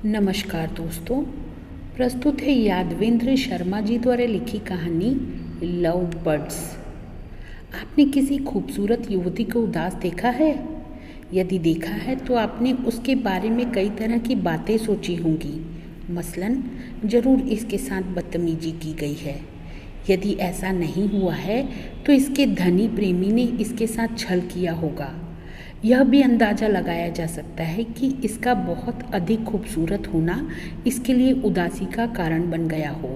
नमस्कार दोस्तों। प्रस्तुत है यादवेंद्र शर्मा जी द्वारा लिखी कहानी लव बर्ड्स। आपने किसी खूबसूरत युवती को उदास देखा है? यदि देखा है तो आपने उसके बारे में कई तरह की बातें सोची होंगी। मसलन ज़रूर इसके साथ बदतमीजी की गई है। यदि ऐसा नहीं हुआ है तो इसके धनी प्रेमी ने इसके साथ छल किया होगा। यह भी अंदाज़ा लगाया जा सकता है कि इसका बहुत अधिक खूबसूरत होना इसके लिए उदासी का कारण बन गया हो।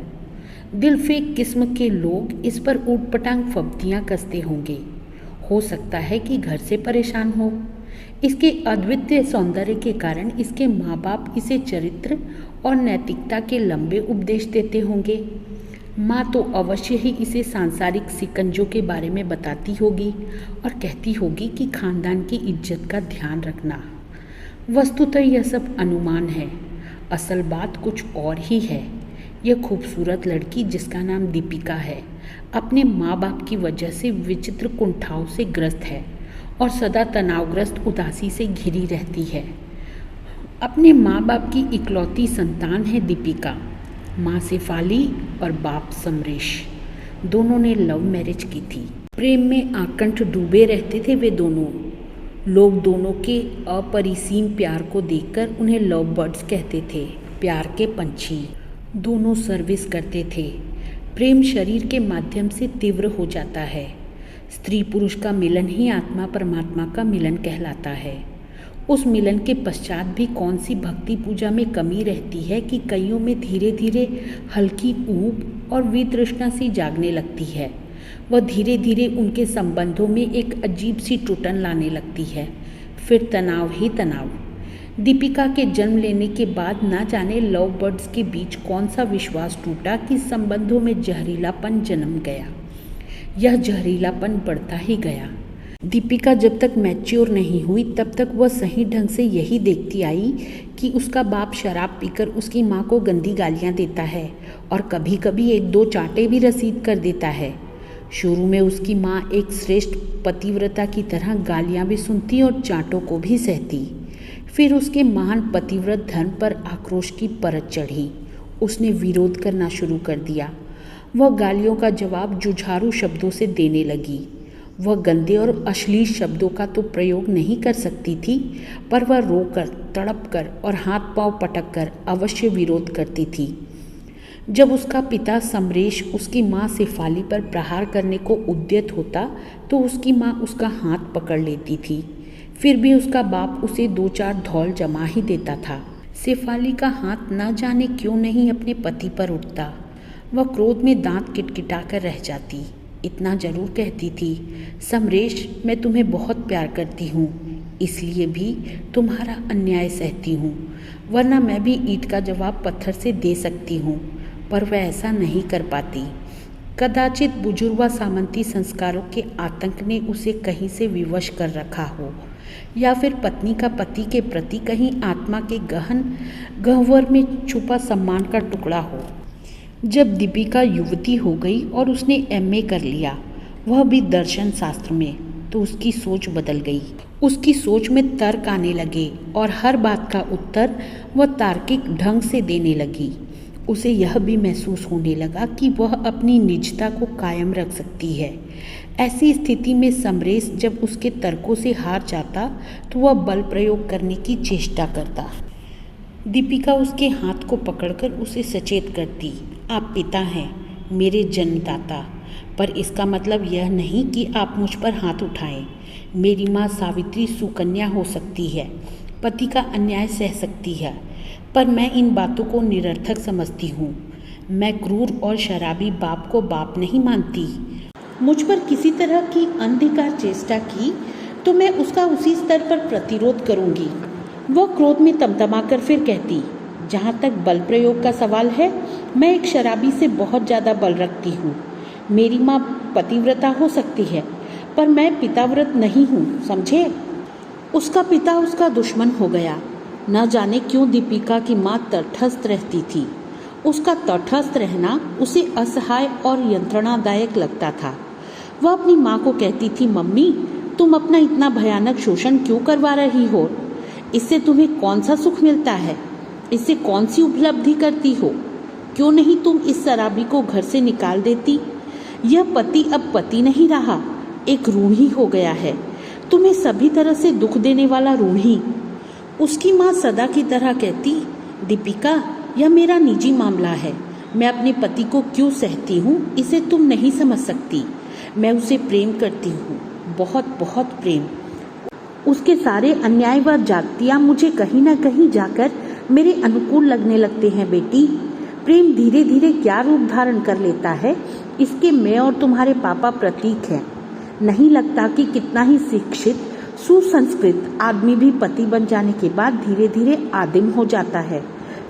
दिलफेक किस्म के लोग इस पर ऊटपटांग फब्तियाँ कसते होंगे। हो सकता है कि घर से परेशान हो। इसके अद्वितीय सौंदर्य के कारण इसके माँ बाप इसे चरित्र और नैतिकता के लंबे उपदेश देते होंगे। माँ तो अवश्य ही इसे सांसारिक सिकंजों के बारे में बताती होगी और कहती होगी कि खानदान की इज्जत का ध्यान रखना। वस्तुतः यह सब अनुमान है, असल बात कुछ और ही है। यह खूबसूरत लड़की जिसका नाम दीपिका है, अपने माँ बाप की वजह से विचित्र कुंठाओं से ग्रस्त है और सदा तनावग्रस्त उदासी से घिरी रहती है। अपने माँ बाप की इकलौती संतान है दीपिका। माँ शेफाली और बाप समरेश। दोनों ने लव मैरिज की थी। प्रेम में आकंठ डूबे रहते थे वे दोनों। लोग दोनों के अपरिसीम प्यार को देखकर उन्हें लव बर्ड्स कहते थे, प्यार के पंछी। दोनों सर्विस करते थे। प्रेम शरीर के माध्यम से तीव्र हो जाता है। स्त्री पुरुष का मिलन ही आत्मा परमात्मा का मिलन कहलाता है। उस मिलन के पश्चात भी कौन सी भक्ति पूजा में कमी रहती है कि कईयों में धीरे धीरे हल्की ऊब और वितृष्णा सी जागने लगती है। वह धीरे धीरे उनके संबंधों में एक अजीब सी टूटन लाने लगती है। फिर तनाव ही तनाव। दीपिका के जन्म लेने के बाद ना जाने लव बर्ड्स के बीच कौन सा विश्वास टूटा कि संबंधों में जहरीलापन जन्म गया। यह जहरीलापन बढ़ता ही गया। दीपिका जब तक मैच्योर नहीं हुई तब तक वह सही ढंग से यही देखती आई कि उसका बाप शराब पीकर उसकी माँ को गंदी गालियाँ देता है और कभी कभी एक दो चांटे भी रसीद कर देता है। शुरू में उसकी माँ एक श्रेष्ठ पतिव्रता की तरह गालियाँ भी सुनती और चांटों को भी सहती। फिर उसके महान पतिव्रत धर्म पर आक्रोश की परत चढ़ी। उसने विरोध करना शुरू कर दिया। वह गालियों का जवाब जुझारू शब्दों से देने लगी। वह गंदे और अश्लील शब्दों का तो प्रयोग नहीं कर सकती थी, पर वह रोकर, तड़प कर और हाथ पांव पटक कर अवश्य विरोध करती थी। जब उसका पिता समरेश उसकी माँ शेफाली पर प्रहार करने को उद्यत होता तो उसकी माँ उसका हाथ पकड़ लेती थी। फिर भी उसका बाप उसे दो चार धौल जमा ही देता था। शेफाली का हाथ न जाने क्यों नहीं अपने पति पर उठता। वह क्रोध में दांत किटकिटा कर रह जाती। इतना जरूर कहती थी, समरेश, मैं तुम्हें बहुत प्यार करती हूँ, इसलिए भी तुम्हारा अन्याय सहती हूँ, वरना मैं भी ईंट का जवाब पत्थर से दे सकती हूँ। पर वह ऐसा नहीं कर पाती। कदाचित बुजुर्ग सामंती संस्कारों के आतंक ने उसे कहीं से विवश कर रखा हो, या फिर पत्नी का पति के प्रति कहीं आत्मा के गहन गह्वर में छुपा सम्मान का टुकड़ा हो। जब दीपिका युवती हो गई और उसने एमए कर लिया, वह भी दर्शन शास्त्र में, तो उसकी सोच बदल गई। उसकी सोच में तर्क आने लगे और हर बात का उत्तर वह तार्किक ढंग से देने लगी। उसे यह भी महसूस होने लगा कि वह अपनी निजता को कायम रख सकती है। ऐसी स्थिति में समरेश जब उसके तर्कों से हार जाता तो वह बल प्रयोग करने की चेष्टा करता। दीपिका उसके हाथ को पकड़कर उसे सचेत करती, आप पिता हैं, मेरे जन्मदाता, पर इसका मतलब यह नहीं कि आप मुझ पर हाथ उठाएं। मेरी माँ सावित्री सुकन्या हो सकती है, पति का अन्याय सह सकती है, पर मैं इन बातों को निरर्थक समझती हूँ। मैं क्रूर और शराबी बाप को बाप नहीं मानती। मुझ पर किसी तरह की अनधिकार चेष्टा की तो मैं उसका उसी स्तर पर प्रतिरोध करूँगी। वह क्रोध में तमतमाकर फिर कहती, जहाँ तक बल प्रयोग का सवाल है, मैं एक शराबी से बहुत ज़्यादा बल रखती हूँ। मेरी माँ पतिव्रता हो सकती है, पर मैं पिताव्रत नहीं हूँ, समझे? उसका पिता उसका दुश्मन हो गया। न जाने क्यों दीपिका की माँ तटस्थ रहती थी। उसका तटस्थ रहना उसे असहाय और यंत्रणादायक लगता था। वह अपनी माँ को कहती थी, मम्मी, तुम अपना इतना भयानक शोषण क्यों करवा रही हो? इससे तुम्हें कौन सा सुख मिलता है? इससे कौन सी उपलब्धि करती हो? क्यों नहीं तुम इस शराबी को घर से निकाल देती? यह पति अब पति नहीं रहा, एक रूढ़ी हो गया है, तुम्हें सभी तरह से दुख देने वाला रूढ़ी। उसकी माँ सदा की तरह कहती, दीपिका, यह मेरा निजी मामला है। मैं अपने पति को क्यों सहती हूँ इसे तुम नहीं समझ सकती। मैं उसे प्रेम करती हूँ, बहुत बहुत प्रेम। उसके सारे अन्याय व जातियाँ मुझे कहीं ना कहीं जाकर मेरे अनुकूल लगने लगते हैं बेटी। प्रेम धीरे धीरे क्या रूप धारण कर लेता है, इसके मैं और तुम्हारे पापा प्रतीक हैं। नहीं लगता कि कितना ही शिक्षित सुसंस्कृत आदमी भी पति बन जाने के बाद धीरे धीरे आदिम हो जाता है,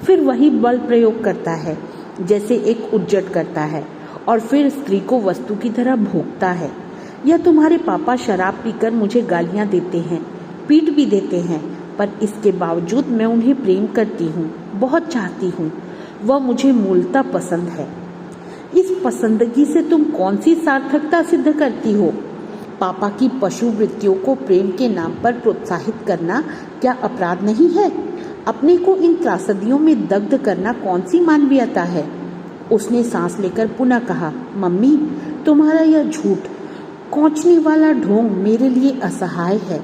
फिर वही बल प्रयोग करता है जैसे एक उद्यत करता है, और फिर स्त्री को वस्तु की तरह भोगता है। यह तुम्हारे पापा शराब पीकर मुझे गालियां देते हैं, पीट भी देते हैं, पर इसके बावजूद मैं उन्हें प्रेम करती हूँ, बहुत चाहती हूँ। वह मुझे मूलतः पसंद है। इस पसंदगी से तुम कौन सी सार्थकता सिद्ध करती हो? पापा की पशु वृत्तियों को प्रेम के नाम पर प्रोत्साहित करना क्या अपराध नहीं है? अपने को इन त्रासदियों में दग्ध करना कौन सी मानवीयता है? उसने सांस लेकर पुनः कहा, मम्मी, तुम्हारा यह झूठ कोंचने वाला ढोंग मेरे लिए असहाय है।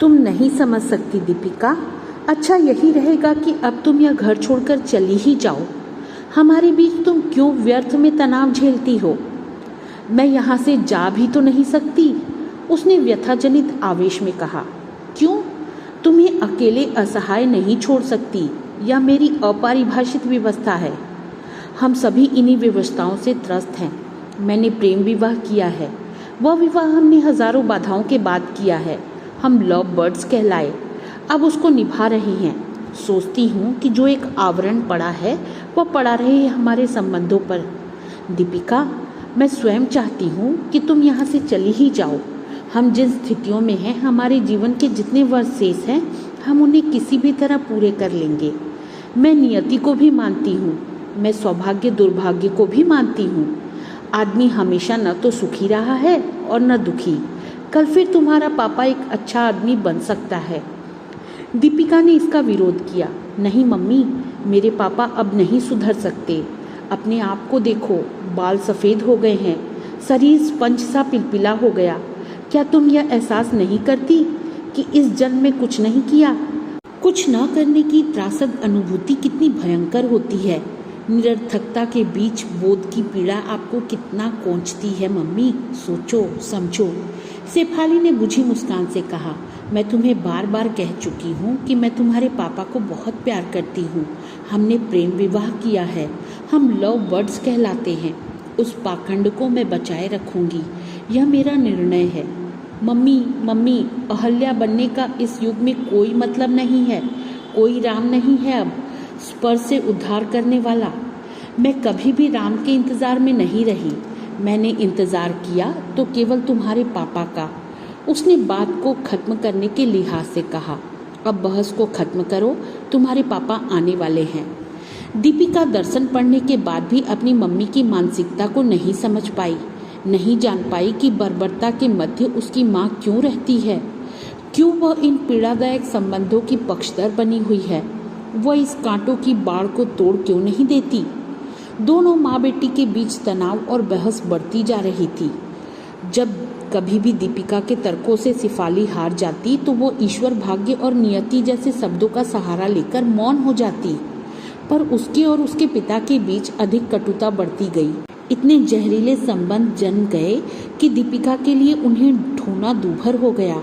तुम नहीं समझ सकती दीपिका। अच्छा यही रहेगा कि अब तुम यह घर छोड़कर चली ही जाओ। हमारे बीच तुम क्यों व्यर्थ में तनाव झेलती हो? मैं यहाँ से जा भी तो नहीं सकती, उसने व्यथाजनित आवेश में कहा। क्यों? तुम्हें अकेले असहाय नहीं छोड़ सकती, यह मेरी अपरिभाषित व्यवस्था है। हम सभी इन्हीं व्यवस्थाओं से त्रस्त हैं। मैंने प्रेम विवाह किया है, वह विवाह हमने हजारों बाधाओं के बाद किया है। हम लव बर्ड्स कहलाए, अब उसको निभा रहे हैं। सोचती हूँ कि जो एक आवरण पड़ा है वह पड़ा रहे हमारे संबंधों पर। दीपिका, मैं स्वयं चाहती हूँ कि तुम यहाँ से चली ही जाओ। हम जिन स्थितियों में हैं, हमारे जीवन के जितने वर्ष शेष हैं, हम उन्हें किसी भी तरह पूरे कर लेंगे। मैं नियति को भी मानती हूँ, मैं सौभाग्य दुर्भाग्य को भी मानती हूँ। आदमी हमेशा न तो सुखी रहा है और न दुखी। कल फिर तुम्हारा पापा एक अच्छा आदमी बन सकता है। दीपिका ने इसका विरोध किया। नहीं मम्मी, मेरे पापा अब नहीं सुधर सकते। अपने आप को देखो, बाल सफ़ेद हो गए हैं, शरीर स्पंज सा पिलपिला हो गया। क्या तुम यह एहसास नहीं करती कि इस जन्म में कुछ नहीं किया? कुछ न करने की त्रासद अनुभूति कितनी भयंकर होती है। निरर्थकता के बीच बोध की पीड़ा आपको कितना कोंचती है मम्मी, सोचो समझो। शेफाली ने बुझी मुस्कान से कहा, मैं तुम्हें बार बार कह चुकी हूँ कि मैं तुम्हारे पापा को बहुत प्यार करती हूँ। हमने प्रेम विवाह किया है, हम लव बर्ड्स कहलाते हैं। उस पाखंड को मैं बचाए रखूँगी, यह मेरा निर्णय है। मम्मी, अहल्या बनने का इस युग में कोई मतलब नहीं है। कोई राम नहीं है अब स्पर्श से उद्धार करने वाला। मैं कभी भी राम के इंतज़ार में नहीं रही। मैंने इंतज़ार किया तो केवल तुम्हारे पापा का। उसने बात को खत्म करने के लिहाज से कहा, अब बहस को खत्म करो, तुम्हारे पापा आने वाले हैं। दीपिका दर्शन पढ़ने के बाद भी अपनी मम्मी की मानसिकता को नहीं समझ पाई, नहीं जान पाई कि बर्बरता के मध्य उसकी माँ क्यों रहती है, क्यों वह इन पीड़ादायक संबंधों की पक्षधर बनी हुई है। वह इस कांटों की बाढ़ को तोड़ क्यों नहीं देती? दोनों माँ बेटी के बीच तनाव और बहस बढ़ती जा रही थी। जब कभी भी दीपिका के तर्कों से शेफाली हार जाती तो वो ईश्वर, भाग्य और नियति जैसे शब्दों का सहारा लेकर मौन हो जाती, पर उसके और उसके पिता के बीच अधिक कटुता बढ़ती गई। इतने जहरीले संबंध जन्म गए कि दीपिका के लिए उन्हें ढूंढना दूभर हो गया।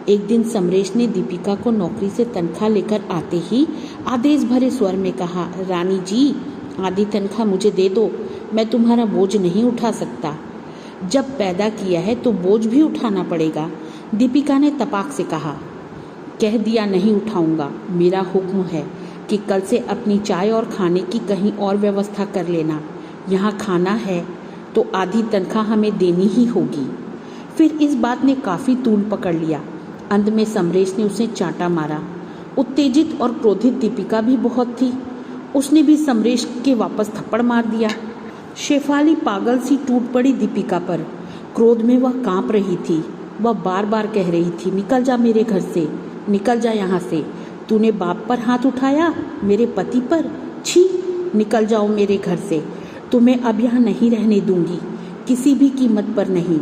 एक दिन समरेश ने दीपिका को नौकरी से तनख्वाह लेकर आते ही आदेश भरे स्वर में कहा, रानी जी, आधी तनख्वाह मुझे दे दो, मैं तुम्हारा बोझ नहीं उठा सकता। जब पैदा किया है तो बोझ भी उठाना पड़ेगा। दीपिका ने तपाक से कहा, कह दिया नहीं उठाऊंगा। मेरा हुक्म है कि कल से अपनी चाय और खाने की कहीं और व्यवस्था कर लेना। यहाँ खाना है तो आधी तनख्वाह हमें देनी ही होगी। फिर इस बात ने काफ़ी तूल पकड़ लिया। अंत में समरेश ने उसे चांटा मारा। उत्तेजित और क्रोधित दीपिका भी बहुत थी, उसने भी समरेश के वापस थप्पड़ मार दिया। शेफाली पागल सी टूट पड़ी दीपिका पर। क्रोध में वह कांप रही थी। वह बार बार कह रही थी, निकल जा मेरे घर से, निकल जा यहाँ से। तूने बाप पर हाथ उठाया, मेरे पति पर? छी, निकल जाओ मेरे घर से। तुम्हें अब यहाँ नहीं रहने दूंगी, किसी भी कीमत पर नहीं।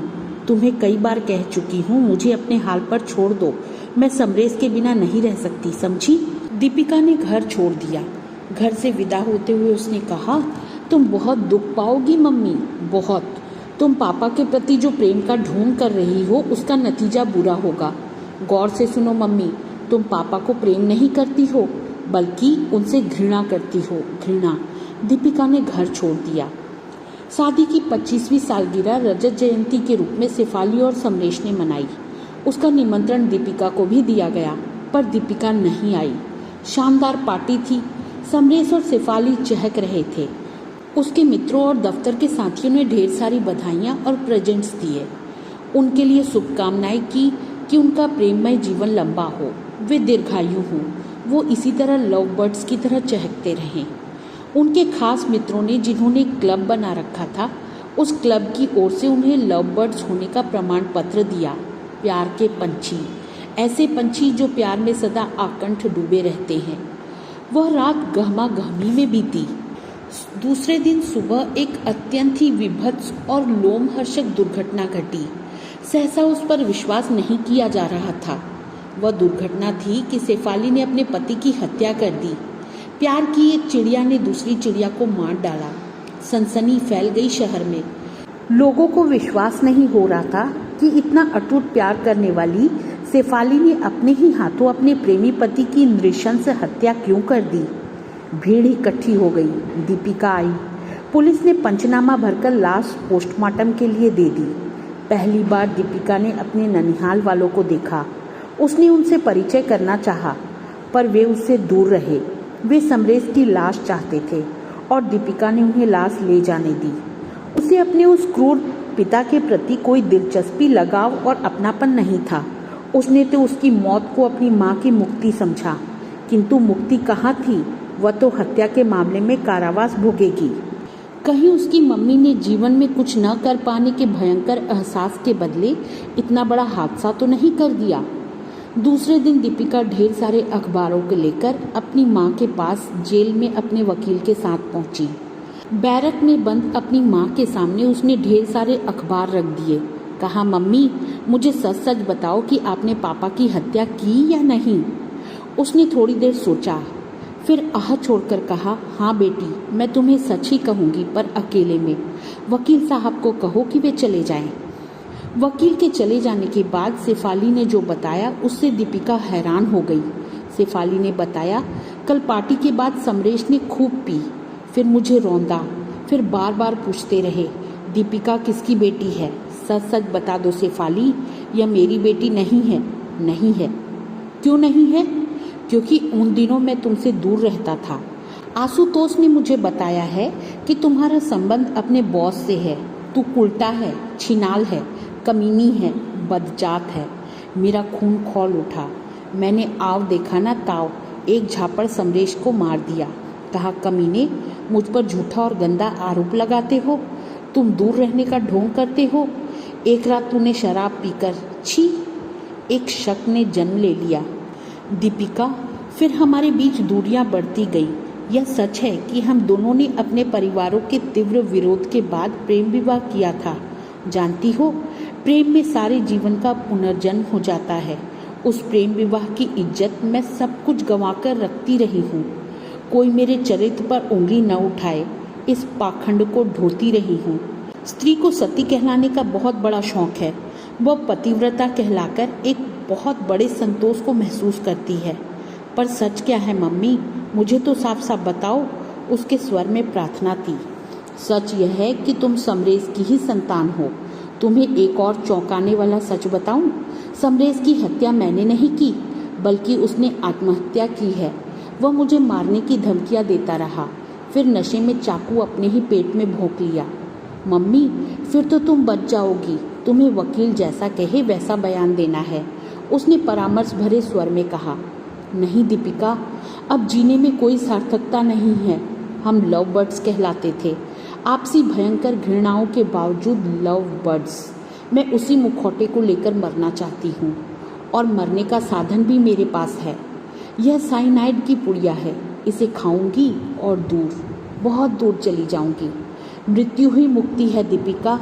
तुम्हें कई बार कह चुकी हूँ, मुझे अपने हाल पर छोड़ दो। मैं समरेश के बिना नहीं रह सकती, समझी? दीपिका ने घर छोड़ दिया। घर से विदा होते हुए उसने कहा, तुम बहुत दुख पाओगी मम्मी, बहुत। तुम पापा के प्रति जो प्रेम का ढोंग कर रही हो, उसका नतीजा बुरा होगा। गौर से सुनो मम्मी, तुम पापा को प्रेम नहीं करती हो, बल्कि उनसे घृणा करती हो, घृणा। दीपिका ने घर छोड़ दिया। शादी की 25वीं सालगिरह रजत जयंती के रूप में शेफाली और समरेश ने मनाई। उसका निमंत्रण दीपिका को भी दिया गया, पर दीपिका नहीं आई। शानदार पार्टी थी। समरेश और शेफाली चहक रहे थे। उसके मित्रों और दफ्तर के साथियों ने ढेर सारी बधाइयाँ और प्रेजेंट्स दिए। उनके लिए शुभकामनाएं की कि उनका प्रेममय जीवन लंबा हो, वे दीर्घायु हों, वो इसी तरह लव बर्ड्स की तरह चहकते रहें। उनके खास मित्रों ने, जिन्होंने एक क्लब बना रखा था, उस क्लब की ओर से उन्हें लव बर्ड्स होने का प्रमाण पत्र दिया। प्यार के पंछी, ऐसे पंछी जो प्यार में सदा आकंठ डूबे रहते हैं। वह रात गहमा गहमी में बीती। दूसरे दिन सुबह एक अत्यंत ही विभत्स और लोमहर्षक दुर्घटना घटी। सहसा उस पर विश्वास नहीं किया जा रहा था। वह दुर्घटना थी कि शेफाली ने अपने पति की हत्या कर दी। प्यार की एक चिड़िया ने दूसरी चिड़िया को मार डाला। सनसनी फैल गई शहर में। लोगों को विश्वास नहीं हो रहा था कि इतना अटूट प्यार करने वाली शेफाली ने अपने ही हाथों अपने प्रेमी पति की नृशंस हत्या क्यों कर दी। भीड़ इकट्ठी हो गई। दीपिका आई। पुलिस ने पंचनामा भरकर लाश पोस्टमार्टम के लिए दे दी। पहली बार दीपिका ने अपने ननिहाल वालों को देखा। उसने उनसे परिचय करना चाहा, पर वे उससे दूर रहे। वे समरेश की लाश चाहते थे और दीपिका ने उन्हें लाश ले जाने दी। उसे अपने उस क्रूर पिता के प्रति कोई दिलचस्पी, लगाव और अपनापन नहीं था। उसने तो उसकी मौत को अपनी माँ की मुक्ति समझा, किंतु मुक्ति कहाँ थी? वह तो हत्या के मामले में कारावास भोगेगी। कहीं उसकी मम्मी ने जीवन में कुछ न कर पाने के भयंकर एहसास के बदले इतना बड़ा हादसा तो नहीं कर दिया। दूसरे दिन दीपिका ढेर सारे अखबारों को लेकर अपनी माँ के पास जेल में अपने वकील के साथ पहुंची। बैरक में बंद अपनी माँ के सामने उसने ढेर सारे अखबार रख दिए। कहा, मम्मी, मुझे सच सच बताओ कि आपने पापा की हत्या की या नहीं। उसने थोड़ी देर सोचा, फिर आह छोड़कर कहा, हाँ बेटी, मैं तुम्हें सच ही कहूँगी, पर अकेले में। वकील साहब को कहो कि वे चले जाएं। वकील के चले जाने के बाद शेफाली ने जो बताया उससे दीपिका हैरान हो गई। शेफाली ने बताया, कल पार्टी के बाद समरेश ने खूब पी, फिर मुझे रौंदा, फिर बार बार पूछते रहे, दीपिका किसकी बेटी है? सच सच बता दो शेफाली, यह मेरी बेटी नहीं है। नहीं है। क्यों नहीं है? क्योंकि उन दिनों मैं तुमसे दूर रहता था। आशुतोष ने मुझे बताया है कि तुम्हारा संबंध अपने बॉस से है। तू उल्टा है, छिनाल है, कमीनी है, बदजात है। मेरा खून खौल उठा। मैंने आव देखा ना ताव, एक झापड़ समरेश को मार दिया। कहा, कमीने, मुझ पर झूठा और गंदा आरोप लगाते हो। तुम दूर रहने का ढोंग करते हो। एक रात तूने शराब पीकर, छी, एक शक ने जन्म ले लिया। दीपिका, फिर हमारे बीच दूरियां बढ़ती गई। यह सच है कि हम दोनों ने अपने परिवारों के तीव्र विरोध के बाद प्रेम विवाह किया था। जानती हो, प्रेम में सारे जीवन का पुनर्जन्म हो जाता है। उस प्रेम विवाह की इज्जत मैं सब कुछ गंवाकर रखती रही हूँ। कोई मेरे चरित्र पर उंगली न उठाए, इस पाखंड को ढोती रही हूँ। स्त्री को सती कहलाने का बहुत बड़ा शौक है। वह पतिव्रता कहलाकर एक बहुत बड़े संतोष को महसूस करती है। पर सच क्या है मम्मी? मुझे तो साफ साफ बताओ। उसके स्वर में प्रार्थना थी। सच यह है कि तुम समरेश की ही संतान हो। तुम्हें एक और चौंकाने वाला सच बताऊं? समरेश की हत्या मैंने नहीं की, बल्कि उसने आत्महत्या की है। वह मुझे मारने की धमकियां देता रहा, फिर नशे में चाकू अपने ही पेट में भोंक लिया। मम्मी, फिर तो तुम बच जाओगी। तुम्हें वकील जैसा कहे वैसा बयान देना है, उसने परामर्श भरे स्वर में कहा। नहीं दीपिका, अब जीने में कोई सार्थकता नहीं है। हम लव बर्ड्स कहलाते थे, आपसी भयंकर घृणाओं के बावजूद लव बर्ड्स। मैं उसी मुखौटे को लेकर मरना चाहती हूँ, और मरने का साधन भी मेरे पास है। यह साइनाइड की पुड़िया है, इसे खाऊंगी और दूर, बहुत दूर चली जाऊंगी। मृत्यु ही मुक्ति है दीपिका,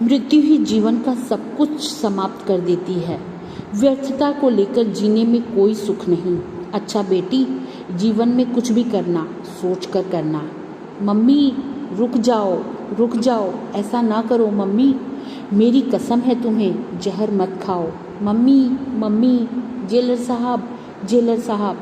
मृत्यु ही जीवन का सब कुछ समाप्त कर देती है। व्यर्थता को लेकर जीने में कोई सुख नहीं। अच्छा बेटी, जीवन में कुछ भी करना सोच कर करना। मम्मी रुक जाओ, ऐसा ना करो मम्मी, मेरी कसम है तुम्हें, जहर मत खाओ। मम्मी, जेलर साहब।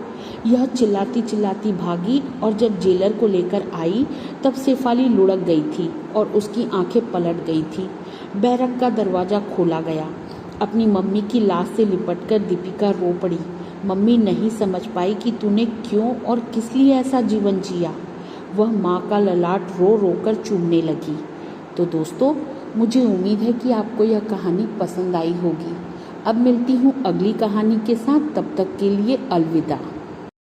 यह चिल्लाती चिल्लाती भागी और जब जेलर को लेकर आई तब शेफाली लुढ़क गई थी और उसकी आंखें पलट गई थी। बैरक का दरवाज़ा खोला गया। अपनी मम्मी की लाश से लिपटकर दीपिका रो पड़ी। मम्मी नहीं समझ पाई कि तूने क्यों और किस लिए ऐसा जीवन जिया। वह माँ का ललाट रो रो कर चूमने लगी। तो दोस्तों, मुझे उम्मीद है कि आपको यह कहानी पसंद आई होगी। अब मिलती हूँ अगली कहानी के साथ, तब तक के लिए अलविदा।